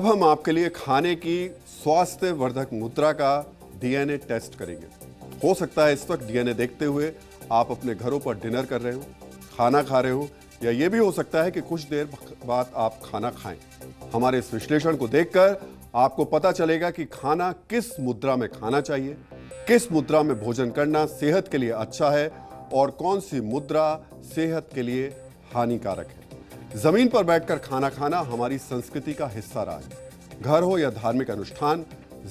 अब हम आपके लिए खाने की स्वास्थ्यवर्धक मुद्रा का डीएनए टेस्ट करेंगे। हो सकता है इस वक्त डीएनए देखते हुए आप अपने घरों पर डिनर कर रहे हो, खाना खा रहे हो, या ये भी हो सकता है कि कुछ देर बाद आप खाना खाएं। हमारे इस विश्लेषण को देखकर आपको पता चलेगा कि खाना किस मुद्रा में खाना चाहिए, किस मुद्रा में भोजन करना सेहत के लिए अच्छा है और कौन सी मुद्रा सेहत के लिए हानिकारक है। जमीन पर बैठकर खाना खाना हमारी संस्कृति का हिस्सा रहा है। घर हो या धार्मिक अनुष्ठान,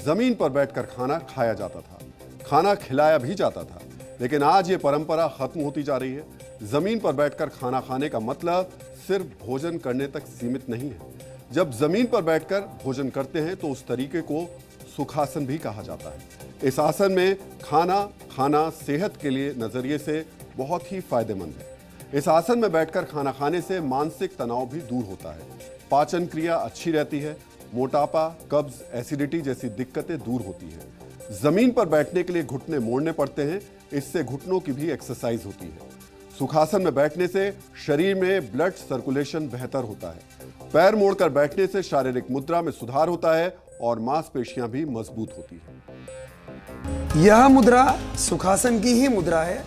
जमीन पर बैठकर खाना खाया जाता था, खाना खिलाया भी जाता था। लेकिन आज ये परंपरा खत्म होती जा रही है। जमीन पर बैठकर खाना खाने का मतलब सिर्फ भोजन करने तक सीमित नहीं है। जब जमीन पर बैठकर भोजन करते हैं तो उस तरीके को सुखासन भी कहा जाता है। इस आसन में खाना खाना सेहत के लिए नजरिए से बहुत ही फायदेमंद है। इस आसन में बैठकर खाना खाने से मानसिक तनाव भी दूर होता है, पाचन क्रिया अच्छी रहती है, मोटापा, कब्ज, एसिडिटी जैसी दिक्कतें दूर होती है। जमीन पर बैठने के लिए घुटने मोड़ने पड़ते हैं, इससे घुटनों की भी एक्सरसाइज होती है। सुखासन में बैठने से शरीर में ब्लड सर्कुलेशन बेहतर होता है। पैर मोड़कर बैठने से शारीरिक मुद्रा में सुधार होता है और मांसपेशियां भी मजबूत होती हैं। यह मुद्रा सुखासन की ही मुद्रा है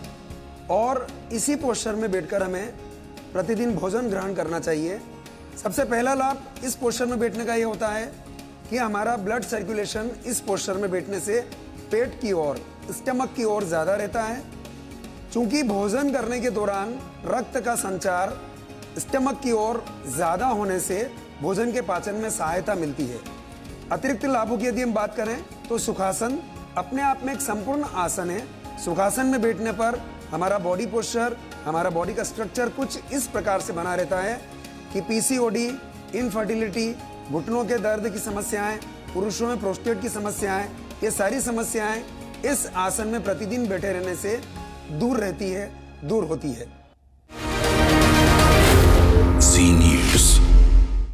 और इसी पोस्चर में बैठकर हमें प्रतिदिन भोजन ग्रहण करना चाहिए। सबसे पहला लाभ इस पोस्चर में बैठने का ये होता है कि हमारा ब्लड सर्कुलेशन इस पोस्चर में बैठने से पेट की ओर, स्टमक की ओर ज्यादा रहता है। चूंकि भोजन करने के दौरान रक्त का संचार स्टमक की ओर ज्यादा होने से भोजन के पाचन में सहायता मिलती है। अतिरिक्त लाभों की यदि हम बात करें तो सुखासन अपने आप में एक संपूर्ण आसन है। सुखासन में बैठने पर हमारा बॉडी पोस्चर, हमारा बॉडी का स्ट्रक्चर कुछ इस प्रकार से बना रहता है कि पीसीओडी, इनफर्टिलिटी, घुटनों के दर्द की समस्याएं, पुरुषों में प्रोस्टेट की समस्याएं, ये सारी समस्याएं इस आसन में प्रतिदिन बैठे रहने से दूर रहती है, दूर होती है।